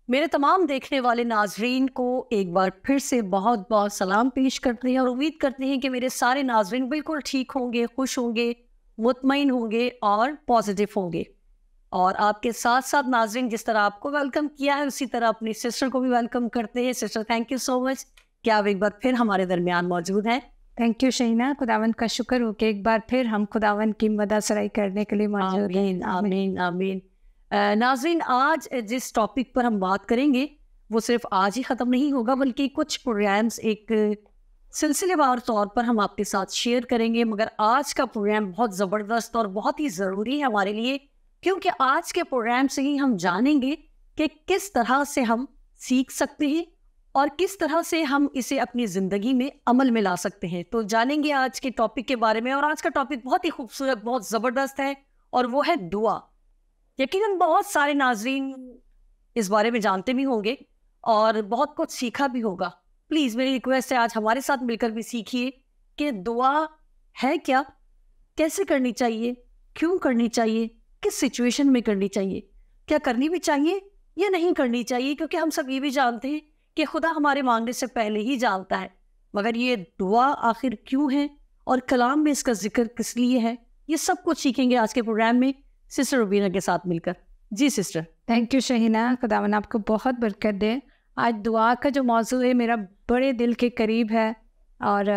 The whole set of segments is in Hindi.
मेरे तमाम देखने वाले नाजरीन को एक बार फिर से बहुत बहुत सलाम पेश करते हैं और उम्मीद करते हैं कि मेरे सारे नाजरीन बिल्कुल ठीक होंगे, खुश होंगे, मुतमईन होंगे और पॉजिटिव होंगे। और आपके साथ साथ नाजरीन जिस तरह आपको वेलकम किया है उसी तरह अपनी सिस्टर को भी वेलकम करते हैं। Sister, thank you so much कि आप एक बार फिर हमारे दरमियान मौजूद हैं। Thank you Shaheena. खुदावन का शुक्र हो कि एक बार फिर हम खुदावन की मदद सराई करने के लिए मौजूद हैं। आमीन आमीन आमीन। नाजरीन, आज जिस टॉपिक पर हम बात करेंगे वो सिर्फ आज ही ख़त्म नहीं होगा, बल्कि कुछ प्रोग्राम्स एक सिलसिलेवार तौर पर हम आपके साथ शेयर करेंगे। मगर आज का प्रोग्राम बहुत ज़बरदस्त और बहुत ही ज़रूरी है हमारे लिए, क्योंकि आज के प्रोग्राम से ही हम जानेंगे कि किस तरह से हम सीख सकते हैं और किस तरह से हम इसे अपनी ज़िंदगी में अमल में ला सकते हैं। तो जानेंगे आज के टॉपिक के बारे में। और आज का टॉपिक बहुत ही खूबसूरत, बहुत ज़बरदस्त है और वो है दुआ। यकीनन बहुत सारे नाजरीन इस बारे में जानते भी होंगे और बहुत कुछ सीखा भी होगा। प्लीज़ मेरी रिक्वेस्ट है, आज हमारे साथ मिलकर भी सीखिए कि दुआ है क्या, कैसे करनी चाहिए, क्यों करनी चाहिए, किस सिचुएशन में करनी चाहिए, क्या करनी भी चाहिए या नहीं करनी चाहिए। क्योंकि हम सब ये भी जानते हैं कि खुदा हमारे मांगने से पहले ही जानता है। मगर ये दुआ आखिर क्यों है और कलाम में इसका जिक्र किस लिए है, ये सब कुछ सीखेंगे आज के प्रोग्राम में सिस्टर रुबीना के साथ मिलकर। जी सिस्टर। Thank you Shaheena. खुदावन आपको बहुत बरकत दे। आज दुआ का जो मौजू है मेरा बड़े दिल के करीब है और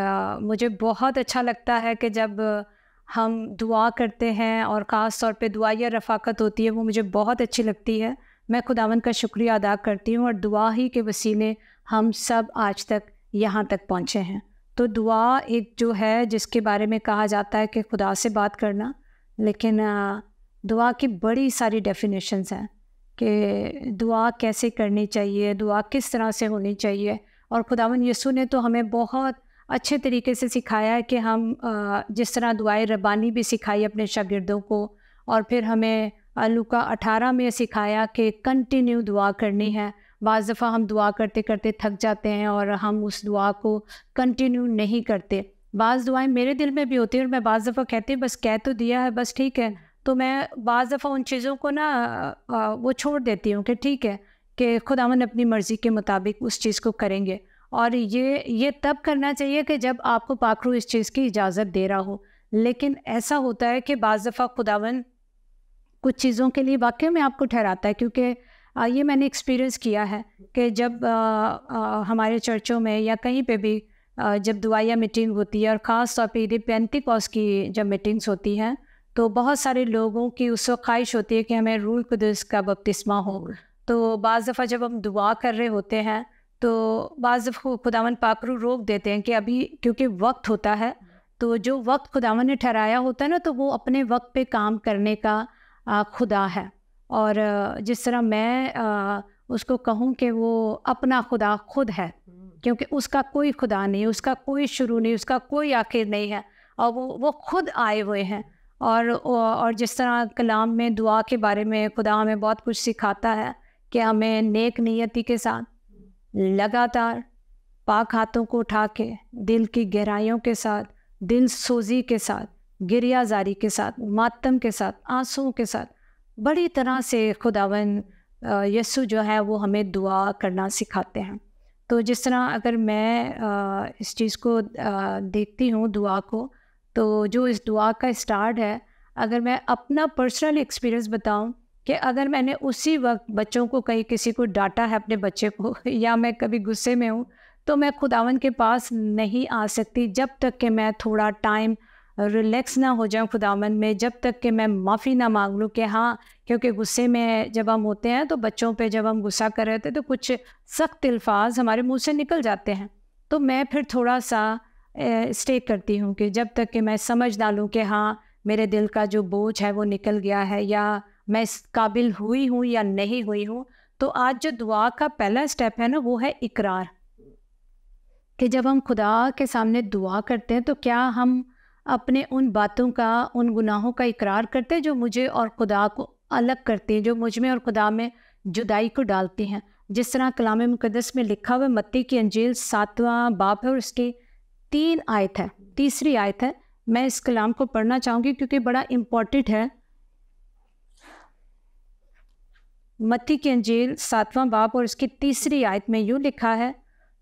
मुझे बहुत अच्छा लगता है कि जब हम दुआ करते हैं और ख़ास तौर पे दुआ या रफ़ाकत होती है, वो मुझे बहुत अच्छी लगती है। मैं खुदावन का शुक्रिया अदा करती हूँ और दुआ ही के वसीले हम सब आज तक यहाँ तक पहुँचे हैं। तो दुआ एक जो है जिसके बारे में कहा जाता है कि खुदा से बात करना, लेकिन दुआ की बड़ी सारी डेफिनेशंस हैं कि दुआ कैसे करनी चाहिए, दुआ किस तरह से होनी चाहिए। और खुदावन यीशु ने तो हमें बहुत अच्छे तरीके से सिखाया है कि हम जिस तरह दुआए रब्बानी भी सिखाई अपने शागिर्दों को, और फिर हमें लूका 18 में सिखाया कि कंटिन्यू दुआ करनी है। बाज़ दफ़ा हम दुआ करते करते थक जाते हैं और हम उस दुआ को कंटिन्यू नहीं करते। बाज़ दुआएं मेरे दिल में भी होती हैं और मैं बाज़ दफ़ा कहती हूँ बस कह तो दिया है, बस ठीक है। तो मैं बाज़ दफ़ा उन चीज़ों को ना वो छोड़ देती हूँ कि ठीक है कि खुदावन अपनी मर्ज़ी के मुताबिक उस चीज़ को करेंगे। और ये तब करना चाहिए कि जब आपको पाक रूह इस चीज़ की इजाज़त दे रहा हो। लेकिन ऐसा होता है कि बाज़ दफ़ा खुदावन कुछ चीज़ों के लिए वाक़ई में आपको ठहराता है, क्योंकि ये मैंने एक्सपीरियंस किया है कि जब हमारे चर्चों में या कहीं पे भी जब दुआ या मीटिंग होती है और ख़ास तौर पे ईद पेंटिकॉस्ट की जब मीटिंग्स होती हैं, तो बहुत सारे लोगों की उस वक्त ख्वाहिश होती है कि हमें रूह कुदस का बपतिस्मा हो। तो बाज़ दफ़ा जब हम दुआ कर रहे होते हैं तो बाज़ दफ़ा खुदावन पाक रूह रोक देते हैं कि अभी क्योंकि वक्त होता है, तो जो वक्त खुदावन ने ठहराया होता है ना, तो वो अपने वक्त पे काम करने का खुदा है। और जिस तरह मैं उसको कहूँ कि वो अपना खुदा खुद है, क्योंकि उसका कोई खुदा नहीं, उसका कोई शुरू नहीं, उसका कोई आखिर नहीं है, और वो खुद आए हुए हैं। और जिस तरह कलाम में दुआ के बारे में खुदा हमें बहुत कुछ सिखाता है कि हमें नेक नियति के साथ लगातार पाक हाथों को उठा के दिल की गहराइयों के साथ, दिल सोजी के साथ, गिरियाजारी के साथ, मातम के साथ, आंसुओं के साथ बड़ी तरह से खुदावन यीशु जो है वो हमें दुआ करना सिखाते हैं। तो जिस तरह अगर मैं इस चीज़ को देखती हूँ दुआ को, तो जो इस दुआ का स्टार्ट है, अगर मैं अपना पर्सनल एक्सपीरियंस बताऊं कि अगर मैंने उसी वक्त बच्चों को कहीं किसी को डांटा है अपने बच्चे को या मैं कभी गुस्से में हूँ, तो मैं खुदावन के पास नहीं आ सकती जब तक कि मैं थोड़ा टाइम रिलैक्स ना हो जाऊँ खुदावन में, जब तक कि मैं माफ़ी ना मांग लूँ कि हाँ, क्योंकि गुस्से में जब हम होते हैं तो बच्चों पे जब हम गुस्सा कर रहे थे तो कुछ सख्त अल्फाज हमारे मुंह से निकल जाते हैं। तो मैं फिर थोड़ा सा स्टे करती हूँ कि जब तक कि मैं समझ ना लूँ कि हाँ, मेरे दिल का जो बोझ है वो निकल गया है या मैं इस काबिल हुई हूँ या नहीं हुई हूँ। तो आज जो दुआ का पहला स्टेप है ना, वो है इकरार, कि जब हम खुदा के सामने दुआ करते हैं तो क्या हम अपने उन बातों का, उन गुनाहों का इकरार करते हैं जो मुझे और खुदा को अलग करती हैं, जो मुझ में और खुदा में जुदाई को डालती हैं। जिस तरह कलाम मुकद्दस में लिखा हुआ मत्ती की अंजील 7वां बाब है और उसकी 3 आयत है, तीसरी आयत है। मैं इस कलाम को पढ़ना चाहूँगी क्योंकि बड़ा इम्पॉर्टेंट है। मत्ती की अंजील 7वां बाब और उसकी 3री आयत में यूँ लिखा है,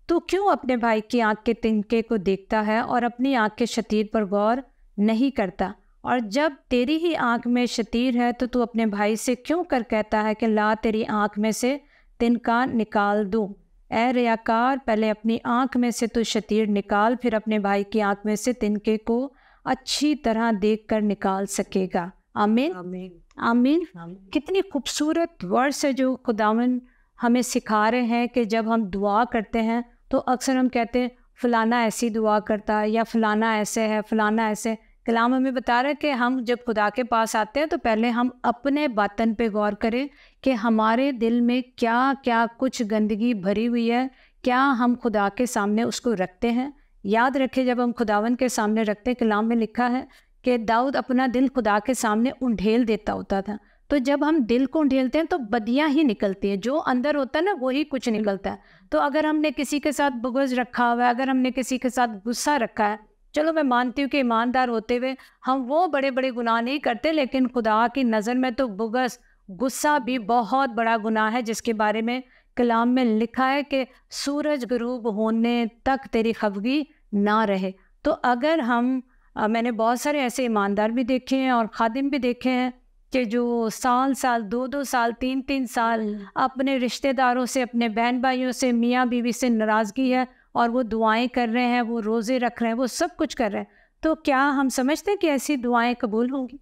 तू क्यों अपने भाई की आँख के तिनके को देखता है और अपनी आँख के शतीर पर गौर नहीं करता? और जब तेरी ही आँख में शतीर है तो तू अपने भाई से क्यों कर कहता है कि ला तेरी आँख में से तिनका निकाल दूँ? ए रियाकार, पहले अपनी आँख में से तू शतीर निकाल, फिर अपने भाई की आँख में से तिनके को अच्छी तरह देखकर निकाल सकेगा। आमीन आमीन आमीन। आमीन। कितनी खूबसूरत वर्ड्स है जो खुदावन हमें सिखा रहे हैं कि जब हम दुआ करते हैं तो अक्सर हम कहते हैं फलाना ऐसी दुआ करता है या फलाना ऐसे है, फलाना ऐसे। कलाम हमें बता रहा है कि हम जब खुदा के पास आते हैं तो पहले हम अपने बातन पे गौर करें कि हमारे दिल में क्या क्या कुछ गंदगी भरी हुई है, क्या हम खुदा के सामने उसको रखते हैं। याद रखें, जब हम खुदावन के सामने रखते हैं, कलाम में लिखा है कि दाऊद अपना दिल खुदा के सामने उंडेल देता होता था। तो जब हम दिल को उंडेलते हैं तो बदियाँ ही निकलती हैं, जो अंदर होता है ना वही कुछ निकलता है। तो अगर हमने किसी के साथ बुग़्ज़ रखा हुआ है, अगर हमने किसी के साथ गुस्सा रखा है, चलो मैं मानती हूँ कि ईमानदार होते हुए हम वो बड़े बड़े गुनाह नहीं करते, लेकिन खुदा की नज़र में तो बुग़्ज़, गुस्सा भी बहुत बड़ा गुनाह है, जिसके बारे में कलाम में लिखा है कि सूरज गुरूब होने तक तेरी खफगी ना रहे। तो अगर हम मैंने बहुत सारे ऐसे ईमानदार भी देखे हैं और खादिम भी देखे हैं कि जो साल साल, 2-2 साल, 3-3 साल अपने रिश्तेदारों से, अपने बहन भाइयों से, मियाँ बीवी से नाराज़गी है और वो दुआएं कर रहे हैं, वो रोज़े रख रहे हैं, वो सब कुछ कर रहे हैं। तो क्या हम समझते हैं कि ऐसी दुआएं कबूल होंगी?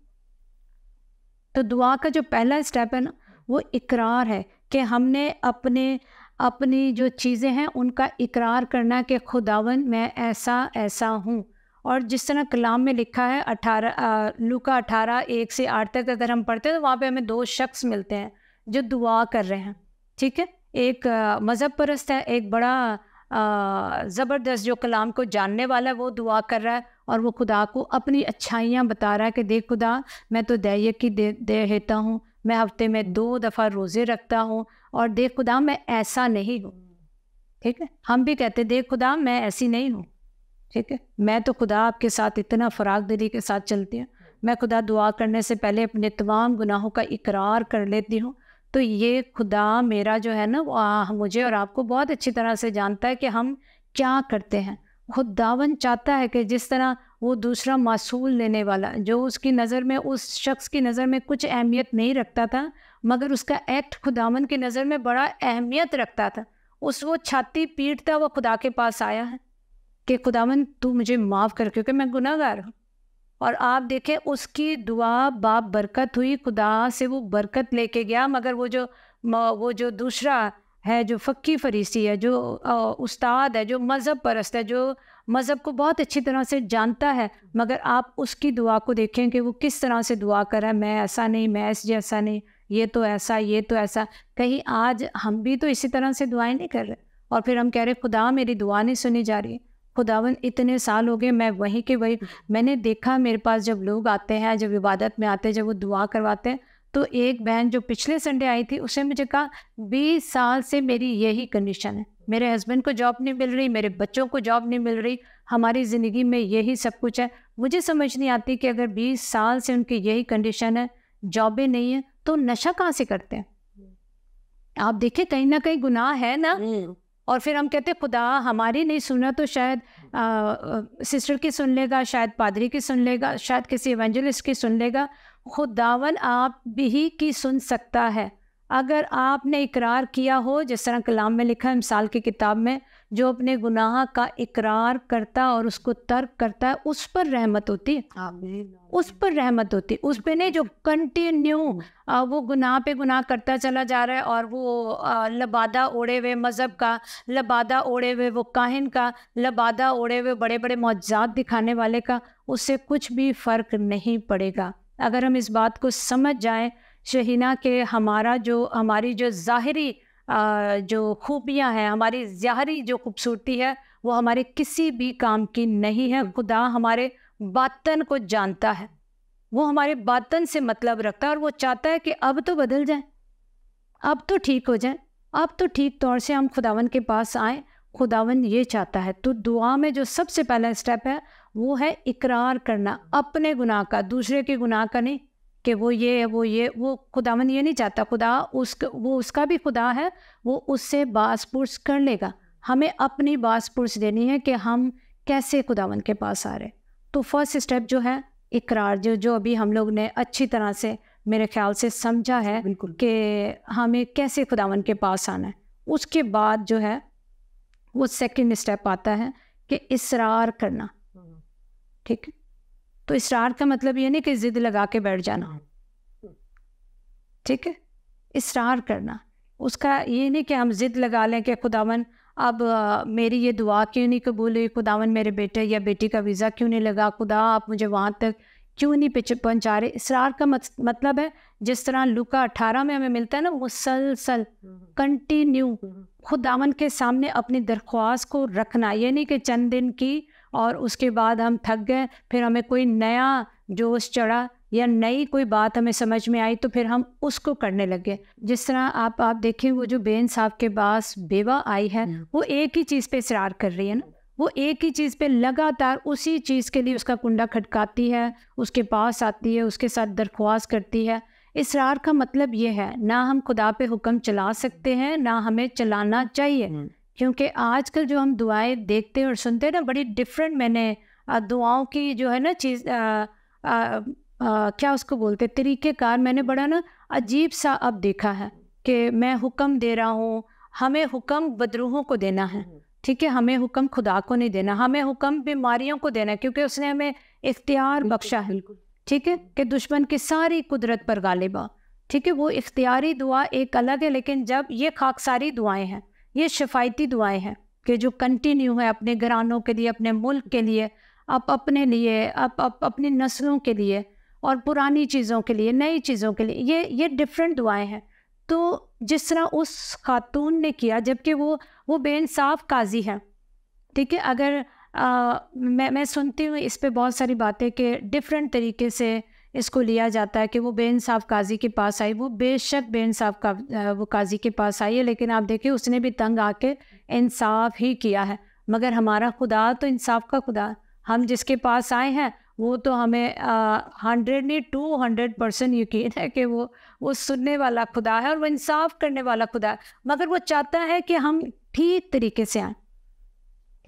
तो दुआ का जो पहला स्टेप है ना, वो इकरार है कि हमने अपनी जो चीज़ें हैं उनका इकरार करना कि खुदावन मैं ऐसा ऐसा हूँ। और जिस तरह कलाम में लिखा है 18 लूका 18:1 से 8 तक अगर हम पढ़ते हैं तो वहाँ पे हमें 2 शख्स मिलते हैं जो दुआ कर रहे हैं। ठीक है, एक मज़हब परस्त है, एक बड़ा ज़बरदस्त जो कलाम को जानने वाला है, वो दुआ कर रहा है और वो खुदा को अपनी अच्छाइयाँ बता रहा है कि देख खुदा, मैं तो दैयक की दे देता हूँ, मैं हफ्ते में 2 दफ़ा रोज़े रखता हूँ, और देख खुदा मैं ऐसा नहीं हूँ। ठीक है, हम भी कहते देख खुदा मैं ऐसी नहीं हूँ। ठीक है, मैं तो खुदा आपके साथ इतना फ़राग दिली के साथ चलती हूँ। मैं खुदा दुआ करने से पहले अपने तमाम गुनाहों का इकरार कर लेती हूँ। तो ये खुदा मेरा जो है ना, वो मुझे और आपको बहुत अच्छी तरह से जानता है कि हम क्या करते हैं। खुदावन चाहता है कि जिस तरह वो दूसरा मासूल लेने वाला, जो उसकी नज़र में, उस शख्स की नज़र में कुछ अहमियत नहीं रखता था, मगर उसका एक्ट खुदावन की नज़र में बड़ा अहमियत रखता था, वो छाती पीटता हुआ खुदा के पास आया है कि खुदावन तू मुझे माफ़ कर, क्योंकि मैं गुनाहगार हूँ। और आप देखें उसकी दुआ बाप बरकत हुई, खुदा से वो बरकत लेके गया। मगर वो जो दूसरा है, जो फ़क्की फरीसी है, जो उस्ताद है, जो मज़हब परस्त है, जो मज़हब को बहुत अच्छी तरह से जानता है, मगर आप उसकी दुआ को देखें कि वो किस तरह से दुआ कर रहा है, मैं ऐसा नहीं, मैं इस जैसा नहीं, ये तो ऐसा, ये तो ऐसा। कहीं आज हम भी तो इसी तरह से दुआएं नहीं कर रहे और फिर हम कह रहे खुदा मेरी दुआ नहीं सुनी जा रही। खुदावन इतने साल हो गए मैं वहीं के वही। मैंने देखा मेरे पास जब लोग आते हैं, जब इबादत में आते हैं, जब वो दुआ करवाते हैं, तो एक बहन जो पिछले संडे आई थी उसने मुझे कहा 20 साल से मेरी यही कंडीशन है, मेरे हस्बैंड को जॉब नहीं मिल रही, मेरे बच्चों को जॉब नहीं मिल रही, हमारी ज़िंदगी में यही सब कुछ है। मुझे समझ नहीं आती कि अगर 20 साल से उनकी यही कंडीशन है, जॉबें नहीं है, तो नशा कहाँ से करते हैं? आप देखिए कहीं ना कहीं गुनाह है ना। और फिर हम कहते खुदा हमारी नहीं सुना तो शायद सिस्टर की सुन लेगा, शायद पादरी की सुन लेगा, शायद किसी एवेंजलिस्ट की सुन लेगा। खुदावन आप भी की सुन सकता है अगर आपने इकरार किया हो, जिस तरह कलाम में लिखा है मिसाल की किताब में, जो अपने गुनाह का इकरार करता और उसको तर्क करता है उस पर रहमत होती है। उस पर रहमत होती है, उस पर नहीं जो कंटिन्यू वो गुनाह पे गुनाह करता चला जा रहा है और वो लबादा ओढ़े हुए मज़हब का, लबादा ओढ़े हुए वो काहिन का, लबादा ओढ़े हुए बड़े बड़े मौजज़ात दिखाने वाले का, उससे कुछ भी फ़र्क नहीं पड़ेगा। अगर हम इस बात को समझ जाएं शहीना के हमारी जो ज़ाहिरी जो खूबियाँ हैं, हमारी ज़ाहिरी जो खूबसूरती है, वो हमारे किसी भी काम की नहीं है। खुदा हमारे बातन को जानता है, वो हमारे बातन से मतलब रखता है और वो चाहता है कि अब तो बदल जाए, अब तो ठीक हो जाए, अब तो ठीक तौर से हम खुदावन के पास आएँ। खुदावन ये चाहता है। तो दुआ में जो सबसे पहला स्टेप है वो है इकरार करना अपने गुनाह का, दूसरे के गुनाह का नहीं, कि वो खुदावन ये नहीं चाहता। खुदा वो उसका भी खुदा है, वो उससे बास पुरस कर लेगा। हमें अपनी बास पुरस देनी है कि हम कैसे खुदावन के पास आ रहे। तो फर्स्ट स्टेप जो है इकरार, जो अभी हम लोग ने अच्छी तरह से मेरे ख्याल से समझा है कि हमें कैसे खुदावन के पास आना है। उसके बाद जो है वो सेकंड स्टेप आता है कि इसरार करना। ठीक है, तो इसरार का मतलब ये नहीं कि जिद लगा के बैठ जाना। ठीक है, इसरार करना, उसका ये नहीं कि हम जिद लगा लें कि खुदावन अब मेरी ये दुआ क्यों नहीं कबूल हुई, खुदावन मेरे बेटे या बेटी का वीज़ा क्यों नहीं लगा, खुदा आप मुझे वहाँ तक क्यों नहीं पहुँचा रहे। इसरार का मतलब है जिस तरह लूका 18 में हमें मिलता है ना, मुसलसल कंटिन्यू खुदावन के सामने अपनी दरख्वास्त को रखना। ये नहीं कि चंद दिन की और उसके बाद हम थक गए, फिर हमें कोई नया जोश चढ़ा या नई कोई बात हमें समझ में आई तो फिर हम उसको करने लगे। जिस तरह आप देखें, वो जो बेइंसाफ के पास बेवा आई है, वो एक ही चीज़ पे इसरार कर रही है ना, वो एक ही चीज़ पे लगातार उसी चीज़ के लिए उसका कुंडा खटकाती है, उसके पास आती है, उसके साथ दरख्वास्त करती है। इसरार का मतलब ये है, ना हम खुदा पे हुक्म चला सकते हैं, ना हमें चलाना चाहिए। क्योंकि आजकल जो हम दुआएं देखते हैं और सुनते हैं ना, बड़ी डिफरेंट, मैंने दुआओं की जो है ना चीज़ क्या उसको बोलते तरीक़ेकार, मैंने बड़ा ना अजीब सा अब देखा है कि मैं हुक्म दे रहा हूँ। हमें हुक्म बदरूहों को देना है, ठीक है, हमें हुक्म खुदा को नहीं देना। हमें हुक्म बीमारियों को देना है, क्योंकि उसने हमें इख्तियार बख्शा है। ठीक है, कि दुश्मन की सारी कुदरत पर गालिबा। ठीक है, वो इख्तियारी दुआ एक अलग है, लेकिन जब ये खाकसारी दुआएं हैं, ये शफायती दुआएं हैं कि जो कंटिन्यू है अपने घरानों के लिए, अपने मुल्क के लिए, अपने लिए, अपनी नस्लों के लिए और पुरानी चीज़ों के लिए, नई चीज़ों के लिए, ये डिफरेंट दुआएं हैं। तो जिस तरह उस खातून ने किया, जबकि वो बेइंसाफ काजी है। ठीक है, अगर मैं सुनती हूँ इस पे बहुत सारी बातें कि डिफरेंट तरीके से इसको लिया जाता है कि वो बेइंसाफ काजी के पास आई। वो बेशक बेइंसाफ का वो काजी के पास आई है, लेकिन आप देखिए उसने भी तंग आके इंसाफ ही किया है। मगर हमारा खुदा तो इंसाफ का खुदा, हम जिसके पास आए हैं वो तो हमें 100 नहीं 200% यकीन है कि वो सुनने वाला खुदा है और वो इंसाफ करने वाला खुदा है। मगर वो चाहता है कि हम ठीक तरीके से आएँ,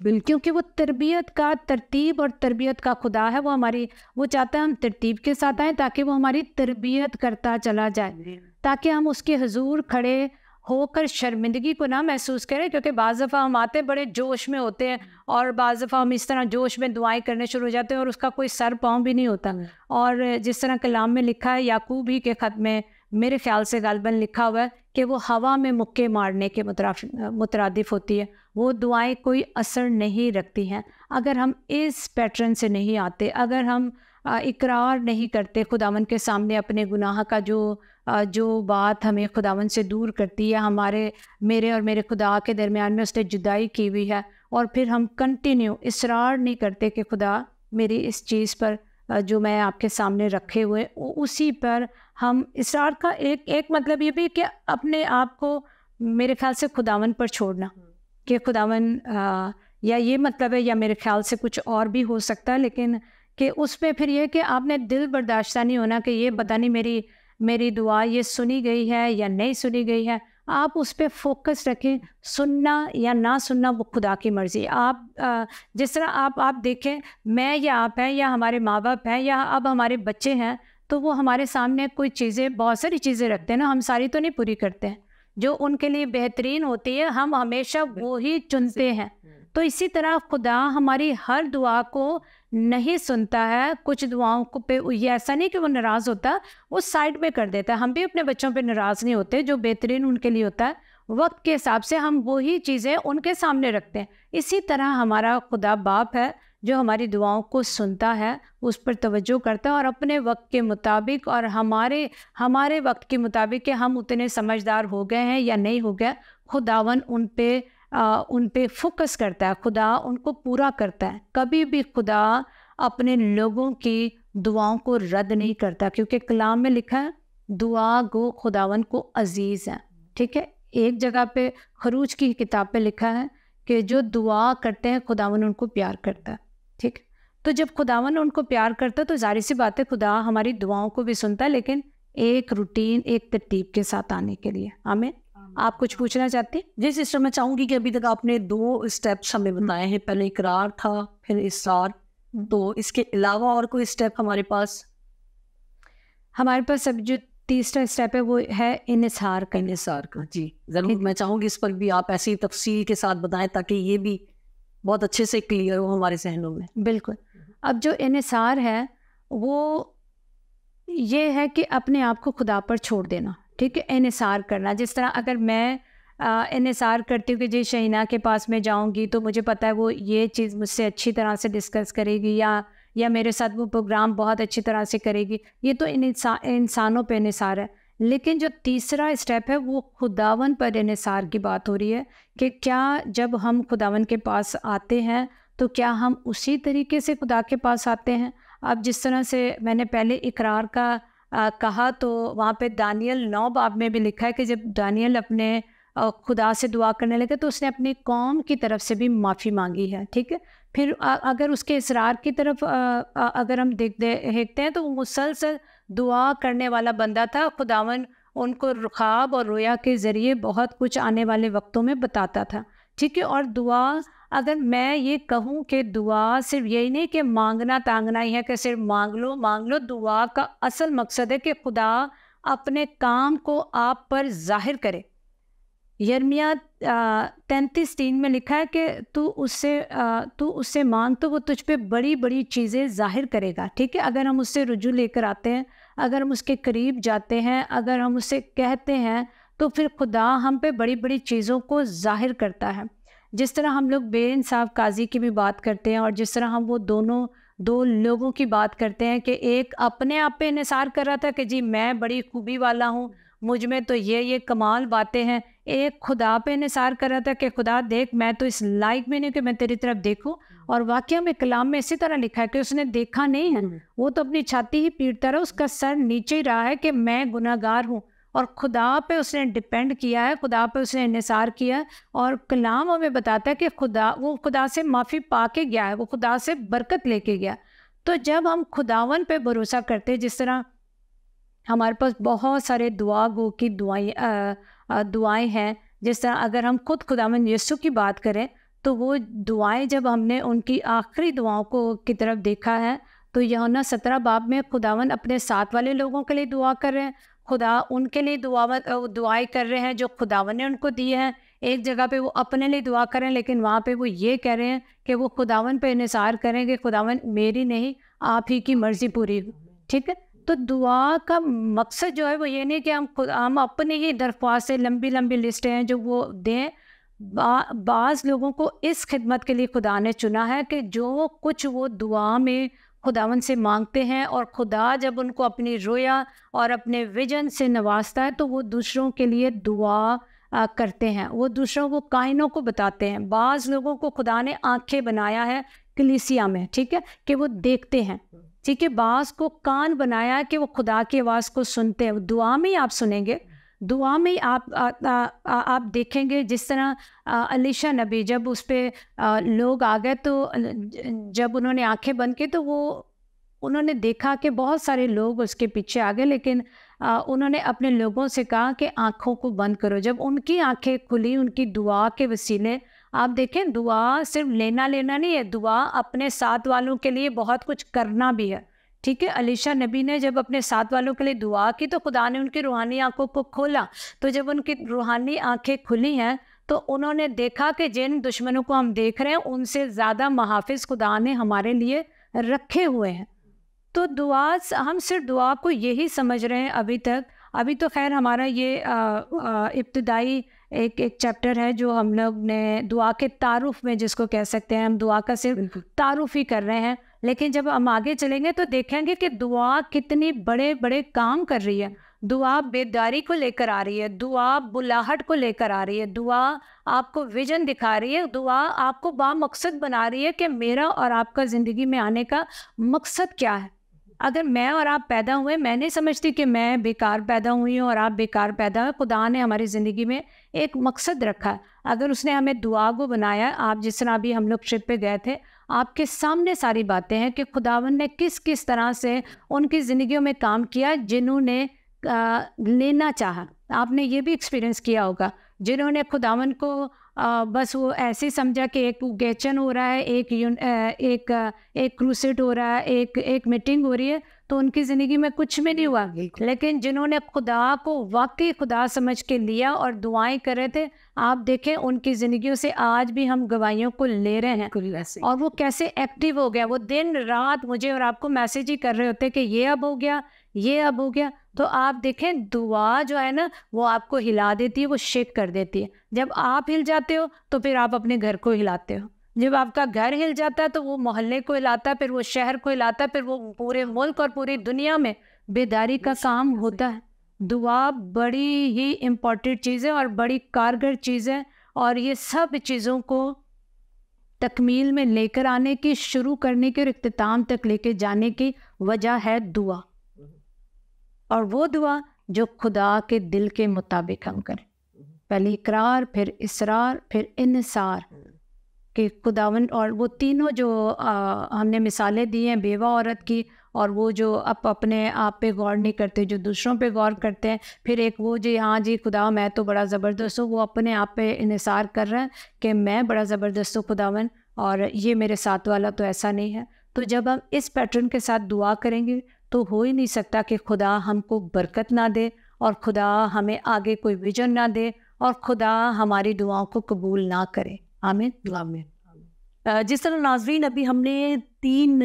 क्योंकि वो तरतीब और तरबियत का खुदा है। वो चाहता है हम तरतीब के साथ आएँ, ताकि वो हमारी तरबियत करता चला जाए, ताकि हम उसके हुजूर खड़े होकर शर्मिंदगी को ना महसूस करें। क्योंकि बाज़ दफ़ा हम आते बड़े जोश में होते हैं और बाज़ दफ़ा हम इस तरह जोश में दुआएं करने शुरू हो जाते हैं और उसका कोई सर पाँव भी नहीं होता। और जिस तरह कलाम में लिखा है, याकूब ही के ख़त में मेरे ख्याल से गालबन लिखा हुआ है कि वो हवा में मुक्के मारने के मुतरादिफ होती है। वो दुआएं कोई असर नहीं रखती हैं अगर हम इस पैटर्न से नहीं आते, अगर हम इकरार नहीं करते खुदावन के सामने अपने गुनाह का, जो बात हमें खुदावन से दूर करती है, मेरे और मेरे खुदा के दरमियान में उसने जुदाई की हुई है। और फिर हम कंटिन्यू इसरार नहीं करते कि खुदा मेरी इस चीज़ पर जो मैं आपके सामने रखे हुए, उसी पर हम इसरार का एक मतलब ये भी कि अपने आप को मेरे ख्याल से खुदावन पर छोड़ना, कि खुदावन या ये मतलब है, या मेरे ख्याल से कुछ और भी हो सकता है, लेकिन कि उसमें फिर ये कि आपने दिल बर्दाश्ता नहीं होना कि ये पता नहीं मेरी दुआ ये सुनी गई है या नहीं सुनी गई है। आप उस पर फोकस रखें, सुनना या ना सुनना वो खुदा की मर्ज़ी। आप जिस तरह आप देखें, मैं या आप हैं या हमारे माँ बाप हैं या अब हमारे बच्चे हैं, तो वो हमारे सामने कोई चीज़ें, बहुत सारी चीज़ें रखते हैं ना, हम सारी तो नहीं पूरी करते हैं। जो उनके लिए बेहतरीन होती है हम हमेशा वो ही चुनते हैं। तो इसी तरह खुदा हमारी हर दुआ को नहीं सुनता है। कुछ दुआओं को पे ये ऐसा नहीं कि वो नाराज़ होता, वो साइड में कर देता है। हम भी अपने बच्चों पे नाराज़ नहीं होते, जो बेहतरीन उनके लिए होता है वक्त के हिसाब से हम वही चीज़ें उनके सामने रखते हैं। इसी तरह हमारा खुदा बाप है जो हमारी दुआओं को सुनता है, उस पर तवज्जो करता है और अपने वक्त के मुताबिक और हमारे वक्त के मुताबिक कि हम उतने समझदार हो गए हैं या नहीं हो गए, खुदावन उन पे फोकस करता है, खुदा उनको पूरा करता है। कभी भी खुदा अपने लोगों की दुआओं को रद्द नहीं करता, क्योंकि कलाम में लिखा है दुआ गो खुदावन को अजीज़ है। ठीक है, एक जगह पे खरूज की किताब पे लिखा है कि जो दुआ करते हैं खुदावन उनको प्यार करता है। ठीक, तो जब खुदावन उनको प्यार करता तो जाहिर सी बात है खुदा हमारी दुआओं को भी सुनता है, लेकिन एक रूटीन, एक तरतीब के साथ आने के लिए। आमीन। आप कुछ पूछना चाहते हैं? जी सिस्टर, मैं चाहूंगी कि अभी तक आपने 2 स्टेप्स हमें बताए हैं, पहले इकरार था, फिर इसरार, तो इसके अलावा और कोई स्टेप हमारे पास? हमारे पास अब जो तीसरा स्टेप है वो है इन्हिसार का। इन्हिसार का, जी ज़रूर, मैं चाहूँगी इस पर भी आप ऐसी तफसील के साथ बताएं ताकि ये भी बहुत अच्छे से क्लियर हो हमारे जहनों में। बिल्कुल। अब जो इन्हिसार है वो ये है कि अपने आप को खुदा पर छोड़ देना, ठीक है, इन्हिसार करना। जिस तरह अगर मैं इन्हिसार करती हूँ कि जी शहीना के पास मैं जाऊँगी तो मुझे पता है वो ये चीज़ मुझसे अच्छी तरह से डिस्कस करेगी या मेरे साथ वो प्रोग्राम बहुत अच्छी तरह से करेगी, ये तो इंसानों पे इन्हिसार है। लेकिन जो तीसरा स्टेप है वो खुदावन पर इन्हिसार की बात हो रही है कि क्या जब हम खुदावन के पास आते हैं तो क्या हम उसी तरीके से खुदा के पास आते हैं। अब जिस तरह से मैंने पहले इकरार का कहा, तो वहाँ पे दानियल 9 बाब में भी लिखा है कि जब दानियल अपने खुदा से दुआ करने लगे तो उसने अपनी कौम की तरफ से भी माफ़ी मांगी है, ठीक है। फिर अगर उसके इसरार की तरफ अगर हम देखते हैं तो वो मुसलसल दुआ करने वाला बंदा था। खुदावन उनको ख्वाब और रोया के ज़रिए बहुत कुछ आने वाले वक्तों में बताता था, ठीक है। और दुआ, अगर मैं ये कहूँ कि दुआ सिर्फ यही नहीं कि मांगना तांगना ही है कि सिर्फ मांग लो, दुआ का असल मकसद है कि खुदा अपने काम को आप पर जाहिर करे। यिर्मयाह 33:3 में लिखा है कि तू उससे मांग तो वो तुझ पे बड़ी बड़ी चीज़ें जाहिर करेगा, ठीक है। अगर हम उससे रुजू लेकर आते हैं, अगर हम उसके करीब जाते हैं, अगर हम उससे कहते हैं, तो फिर खुदा हम पे बड़ी बड़ी चीज़ों को जाहिर करता है। जिस तरह हम लोग बेइंसाफ काजी की भी बात करते हैं और जिस तरह हम वो दो लोगों की बात करते हैं कि एक अपने आप पे इन्हिसार कर रहा था कि जी मैं बड़ी खूबी वाला हूँ, मुझ में तो ये कमाल बातें हैं। एक खुदा पे इन्हिसार कर रहा था कि खुदा देख, मैं तो इस लायक में नहीं कि मैं तेरी तरफ देखूं। और वाकया में कलाम में इसी तरह लिखा है कि उसने देखा नहीं है, वो तो अपनी छाती ही पीटता रहा, उसका सर नीचे ही रहा है कि मैं गुनाहगार हूँ। और खुदा पे उसने डिपेंड किया है, खुदा पे उसने इन्हिसार किया। और कलाम हमें बताता है कि वो खुदा से माफ़ी पा के गया है, वो खुदा से बरकत लेके गया। तो जब हम खुदावन पे भरोसा करते, जिस तरह हमारे पास बहुत सारे दुआ गो की दुआएं हैं, जिस तरह अगर हम खुदावन यीशु की बात करें तो वो दुआएं जब हमने उनकी आखिरी दुआओं की तरफ देखा है तो यूहन्ना 17 बाब में खुदावन अपने साथ वाले लोगों के लिए दुआ कर रहे हैं, खुदा उनके लिए दुआएं कर रहे हैं जो खुदावन ने उनको दी है। एक जगह पे वो अपने लिए दुआ करें, लेकिन वहाँ पे वो ये कह रहे हैं कि वो खुदावन पे इन्हिसार करेंगे, खुदावन मेरी नहीं आप ही की मर्जी पूरी हो, ठीक है। तो दुआ का मकसद जो है वो ये नहीं कि हम अपनी ही दरख्वास्त से लंबी लंबी लिस्टें हैं जो वो दें। बाज़ लोगों को इस खिदमत के लिए खुदा ने चुना है कि जो कुछ वो दुआ में खुदावन से मांगते हैं और खुदा जब उनको अपनी रोया और अपने विजन से नवाजता है तो वो दूसरों के लिए दुआ करते हैं, वो दूसरों को कायनों को बताते हैं। बाज़ लोगों को खुदा ने आंखें बनाया है कलीसिया में, ठीक है, कि वो देखते हैं, ठीक है। बाज़ को कान बनाया है कि वो खुदा की आवाज़ को सुनते हैं। दुआ में ही आप सुनेंगे, दुआ में आप देखेंगे। जिस तरह अलीशा नबी जब उस पर लोग आ गए तो जब उन्होंने आंखें बंद की तो उन्होंने देखा कि बहुत सारे लोग उसके पीछे आ गए, लेकिन उन्होंने अपने लोगों से कहा कि आँखों को बंद करो। जब उनकी आंखें खुली उनकी दुआ के वसीले, आप देखें दुआ सिर्फ लेना नहीं है, दुआ अपने साथ वालों के लिए बहुत कुछ करना भी है, ठीक है। अलीशा नबी ने जब अपने साथ वालों के लिए दुआ की तो खुदा ने उनकी रूहानी आंखों को खोला। तो जब उनकी रूहानी आंखें खुली हैं तो उन्होंने देखा कि जिन दुश्मनों को हम देख रहे हैं उनसे ज़्यादा मुहाफिज खुदा ने हमारे लिए रखे हुए हैं। तो दुआ, हम सिर्फ दुआ को यही समझ रहे हैं अभी तो खैर हमारा ये इब्तिदाई एक चैप्टर है जो हम लोग ने दुआ के तारुफ में जिसको कह सकते हैं, हम दुआ का सिर्फ तारुफ ही कर रहे हैं। लेकिन जब हम आगे चलेंगे तो देखेंगे कि दुआ कितनी बड़े बड़े काम कर रही है। दुआ बेदारी को लेकर आ रही है, दुआ बुलाहट को लेकर आ रही है, दुआ आपको विजन दिखा रही है, दुआ आपको बामकसद बना रही है कि मेरा और आपका ज़िंदगी में आने का मकसद क्या है। अगर मैं और आप पैदा हुए, मैं नहीं समझती कि मैं बेकार पैदा हुई हूँ और आप बेकार पैदा हुए। खुदा ने हमारी ज़िंदगी में एक मकसद रखा है। अगर उसने हमें दुआ को बनाया, आप जिस तरह अभी हम लोग ट्रिप पे गए थे, आपके सामने सारी बातें हैं कि खुदावन ने किस किस तरह से उनकी ज़िंदगियों में काम किया जिन्होंने लेना चाहा। आपने ये भी एक्सपीरियंस किया होगा, जिन्होंने खुदावन को बस वो ऐसे समझा कि एक गेचन हो रहा है, एक क्रूसेड हो रहा है, एक मीटिंग हो रही है, तो उनकी ज़िंदगी में कुछ भी नहीं हुआ। लेकिन जिन्होंने खुदा को वाकई खुदा समझ के लिया और दुआएं कर रहे थे, आप देखें उनकी ज़िंदगियों से आज भी हम गवाहियों को ले रहे हैं। और वो कैसे एक्टिव हो गया, वो दिन रात मुझे और आपको मैसेज ही कर रहे होते कि ये अब हो गया, ये अब हो गया। तो आप देखें दुआ जो है ना, वो आपको हिला देती है, वो शेक कर देती है। जब आप हिल जाते हो तो फिर आप अपने घर को हिलाते हो। जब आपका घर हिल जाता है तो वो मोहल्ले को हिलाता है, फिर वो शहर को हिलाता है, फिर वो पूरे मुल्क और पूरी दुनिया में बेदारी का काम होता है। दुआ बड़ी ही इम्पोर्टेंट चीज़ है और बड़ी कारगर चीज़ है, और ये सब चीज़ों को तकमील में लेकर आने की, शुरू करने के और इख्तिताम तक लेके जाने की वजह है दुआ। और वो दुआ जो खुदा के दिल के मुताबिक हम करें। पहले इकरार, फिर इसरार, फिर इनसार कि खुदावन। और वो तीनों जो हमने मिसालें दी हैं बेवा औरत की, और वो जो अपने आप पे गौर नहीं करते, जो दूसरों पे गौर करते हैं। फिर एक वो जी, हाँ जी खुदा मैं तो बड़ा ज़बरदस्त हूँ, वो अपने आप पे इनसार कर रहा है कि मैं बड़ा ज़बरदस्त हूँ खुदावन, और ये मेरे साथ वाला तो ऐसा नहीं है। तो जब हम इस पैटर्न के साथ दुआ करेंगे तो हो ही नहीं सकता कि खुदा हमको बरकत ना दे, और खुदा हमें आगे कोई विजन ना दे, और खुदा हमारी दुआओं को कबूल ना करे। आमीन आमीन। जिस तरह नाज़रीन अभी हमने 3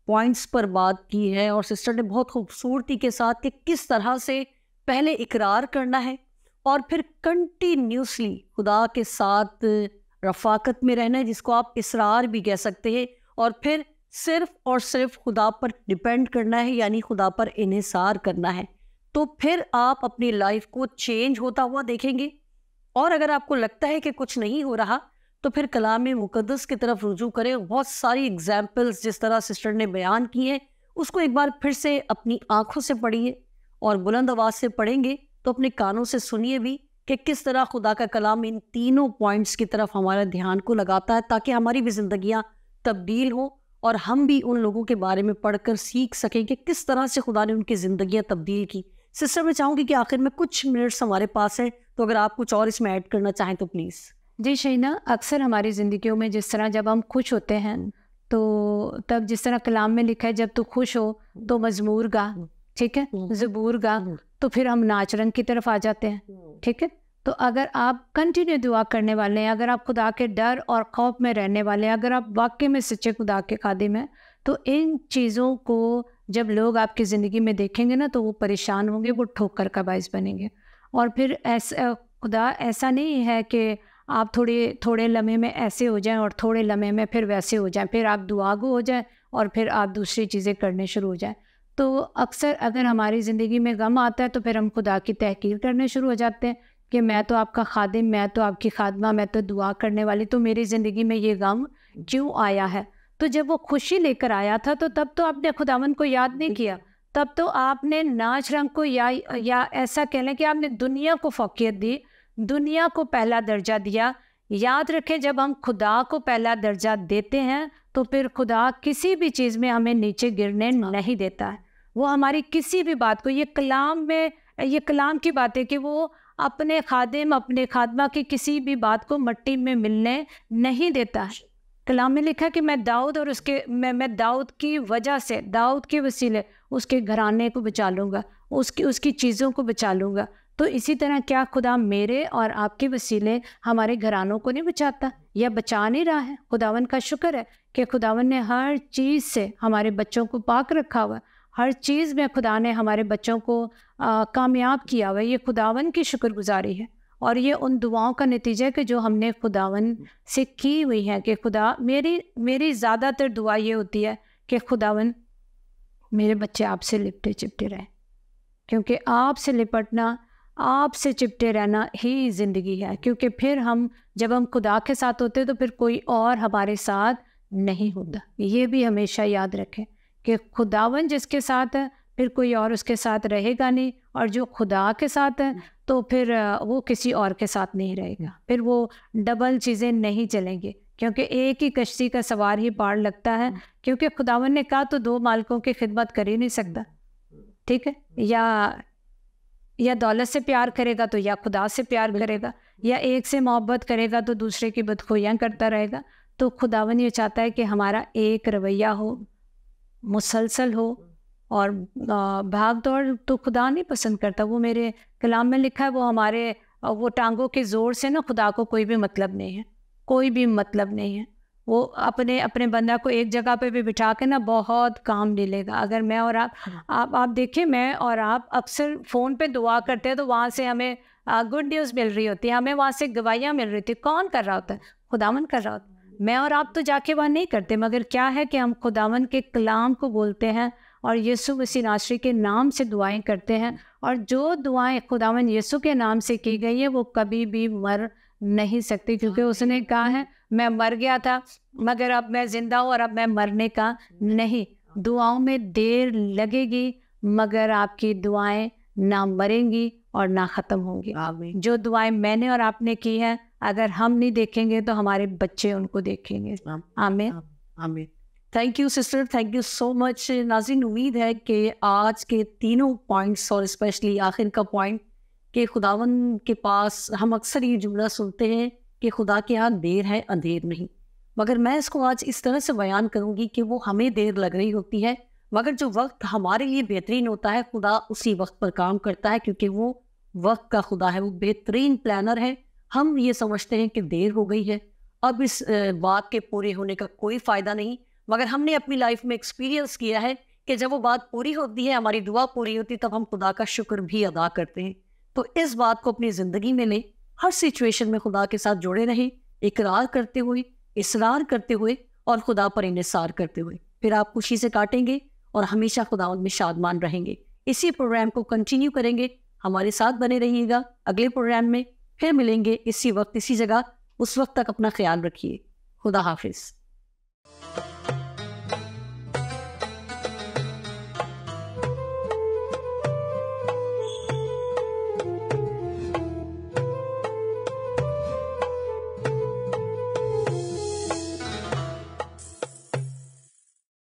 पॉइंट्स पर बात की है, और सिस्टर ने बहुत खूबसूरती के साथ कि किस तरह से पहले इकरार करना है और फिर कंटिन्यूसली खुदा के साथ रफ़ाकत में रहना है, जिसको आप इसरार भी कह सकते हैं, और फिर सिर्फ और सिर्फ खुदा पर डिपेंड करना है, यानी खुदा पर इन्हिसार करना है। तो फिर आप अपनी लाइफ को चेंज होता हुआ देखेंगे। और अगर आपको लगता है कि कुछ नहीं हो रहा, तो फिर कलाम मुक़द्दस की तरफ रुजू करें। बहुत सारी एग्जाम्पल्स जिस तरह सिस्टर ने बयान की है, उसको एक बार फिर से अपनी आंखों से पढ़िए, और बुलंद आवाज़ से पढ़ेंगे तो अपने कानों से सुनिए भी कि किस तरह खुदा का कलाम इन तीनों पॉइंट्स की तरफ हमारे ध्यान को लगाता है, ताकि हमारी भी ज़िंदगियाँ तब्दील हो और हम भी उन लोगों के बारे में पढ़कर सीख सकें कि किस तरह से खुदा ने उनकी ज़िंदगियाँ तब्दील की। सिस्टर मैं चाहूँगी कि आखिर में कुछ मिनट्स हमारे पास हैं, तो अगर आप कुछ और इसमें ऐड करना चाहें तो प्लीज़। जी शहीना, अक्सर हमारी ज़िंदगियों में जिस तरह जब हम खुश होते हैं, तो तब जिस तरह कलाम में लिखा है, जब तू खुश हो तो मज़मूर गा, ठीक है, ज़बूर गा, तो फिर हम नाच रंग की तरफ आ जाते हैं, ठीक है। तो अगर आप कंटिन्यू दुआ करने वाले हैं, अगर आप खुदा के डर और खौफ में रहने वाले हैं, अगर आप वाकई में सच्चे खुदा के खादिम हैं, तो इन चीज़ों को जब लोग आपकी ज़िंदगी में देखेंगे ना, तो वो परेशान होंगे, वो ठोकर का बाइस बनेंगे। और फिर ऐसा खुदा ऐसा नहीं है कि आप थोड़े लम्हे में ऐसे हो जाएं और थोड़े लम्हे में फिर वैसे हो जाएं, फिर आप दुआगो हो जाएं और फिर आप दूसरी चीज़ें करने शुरू हो जाएं। तो अक्सर अगर हमारी ज़िंदगी में गम आता है, तो फिर हम खुदा की तहकीर करने शुरू हो जाते हैं कि मैं तो आपका खादिम, मैं तो आपकी खादमा, मैं तो दुआ करने वाली, तो मेरी ज़िंदगी में ये गम क्यों आया है। तो जब वो खुशी लेकर आया था, तो तब तो आपने खुदावन को याद नहीं किया, तब तो आपने नाच रंग को या ऐसा कह लें कि आपने दुनिया को फौकियत दी, दुनिया को पहला दर्जा दिया। याद रखें, जब हम खुदा को पहला दर्जा देते हैं, तो फिर खुदा किसी भी चीज़ में हमें नीचे गिरने नहीं देता है। वो हमारी किसी भी बात को, ये कलाम की बात है कि वो अपने खादिम, अपने खादमा की किसी भी बात को मट्टी में मिलने नहीं देता है। कलाम में लिखा कि मैं दाऊद और मैं दाऊद की वजह से, दाऊद के वसीले उसके घराने को बचा लूँगा, उसकी चीज़ों को बचा लूँगा। तो इसी तरह क्या खुदा मेरे और आपके वसीले हमारे घरानों को नहीं बचाता या बचा नहीं रहा है? खुदावन का शुक्र है कि खुदावन ने हर चीज़ से हमारे बच्चों को पाक रखा हुआ, हर चीज़ में खुदा ने हमारे बच्चों को कामयाब किया हुआ। ये खुदावन की शुक्रगुजारी है, और ये उन दुआओं का नतीजा है कि जो हमने खुदावन से की हुई है कि खुदा, मेरी ज़्यादातर दुआ ये होती है कि खुदावन मेरे बच्चे आपसे लिपटे चिपटे रहें, क्योंकि आपसे लिपटना, आपसे चिपटे रहना ही ज़िंदगी है। क्योंकि फिर जब हम खुदा के साथ होते हैं, तो फिर कोई और हमारे साथ नहीं होता। ये भी हमेशा याद रखें कि खुदावन जिसके साथ है फिर कोई और उसके साथ रहेगा नहीं, और जो खुदा के साथ है तो फिर वो किसी और के साथ नहीं रहेगा। फिर वो डबल चीज़ें नहीं चलेंगी, क्योंकि एक ही कश्ती का सवार ही पार लगता है। क्योंकि खुदावन ने कहा तो दो मालिकों की खिदमत कर ही नहीं सकता, ठीक है। या दौलत से प्यार करेगा तो या खुदा से प्यार करेगा, या एक से मोहब्बत करेगा तो दूसरे की बदखोइयाँ करता रहेगा। तो खुदावन ये चाहता है कि हमारा एक रवैया हो, मुसलसल हो, और भाग दौड़ तो खुदा नहीं पसंद करता। वो मेरे कलाम में लिखा है, वो हमारे वो टांगों के ज़ोर से ना खुदा को कोई भी मतलब नहीं है, कोई भी मतलब नहीं है। वो अपने अपने बंदा को एक जगह पे भी बिठा के ना बहुत काम ले लेगा। अगर मैं और आप देखिए, मैं और आप अक्सर फ़ोन पे दुआ करते हैं तो वहाँ से हमें गुड न्यूज़ मिल रही होती है, हमें वहाँ से गवाहियाँ मिल रही थी। कौन कर रहा होता है? खुदावन कर रहा होता है। मैं और आप तो जाके वहाँ नहीं करते, मगर क्या है कि हम खुदावन के कलाम को बोलते हैं और यीशु मसीह नासरी के नाम से दुआएं करते हैं। और जो दुआएं खुदावन यीशु के नाम से की गई है वो कभी भी मर नहीं सकती, क्योंकि उसने कहा है मैं मर गया था मगर अब मैं जिंदा हूँ और अब मैं मरने का नहीं। दुआओं में देर लगेगी मगर आपकी दुआएं ना मरेंगी और ना ख़त्म होंगी। जो दुआएं मैंने और आपने की हैं, अगर हम नहीं देखेंगे तो हमारे बच्चे उनको देखेंगे। आमीन आमीन। Thank you sister, thank you so much. नाज़रीन, उम्मीद है कि आज के तीनों पॉइंट्स और स्पेशली आखिर का पॉइंट कि खुदावन के पास, हम अक्सर ये जुमला सुनते हैं कि खुदा के यहाँ देर है अंधेर नहीं, मगर मैं इसको आज इस तरह से बयान करूँगी कि वो हमें देर लग रही होती है मगर जो वक्त हमारे लिए बेहतरीन होता है खुदा उसी वक्त पर काम करता है, क्योंकि वो वक्त का खुदा है, वो बेहतरीन प्लानर है। हम ये समझते हैं कि देर हो गई है, अब इस बात के पूरे होने का कोई फ़ायदा नहीं, मगर हमने अपनी लाइफ में एक्सपीरियंस किया है कि जब वो बात पूरी होती है, हमारी दुआ पूरी होती है, तब हम खुदा का शुक्र भी अदा करते हैं। तो इस बात को अपनी ज़िंदगी में लें, हर सिचुएशन में खुदा के साथ जुड़े रहें, इकरार करते हुए, इसरार करते हुए और खुदा पर इन्हिसार करते हुए, फिर आप खुशी से काटेंगे और हमेशा खुदा में शादमान रहेंगे। इसी प्रोग्राम को कंटिन्यू करेंगे, हमारे साथ बने रहिएगा। अगले प्रोग्राम में फिर मिलेंगे इसी वक्त इसी जगह। उस वक्त तक अपना ख्याल रखिए। खुदा हाफिज।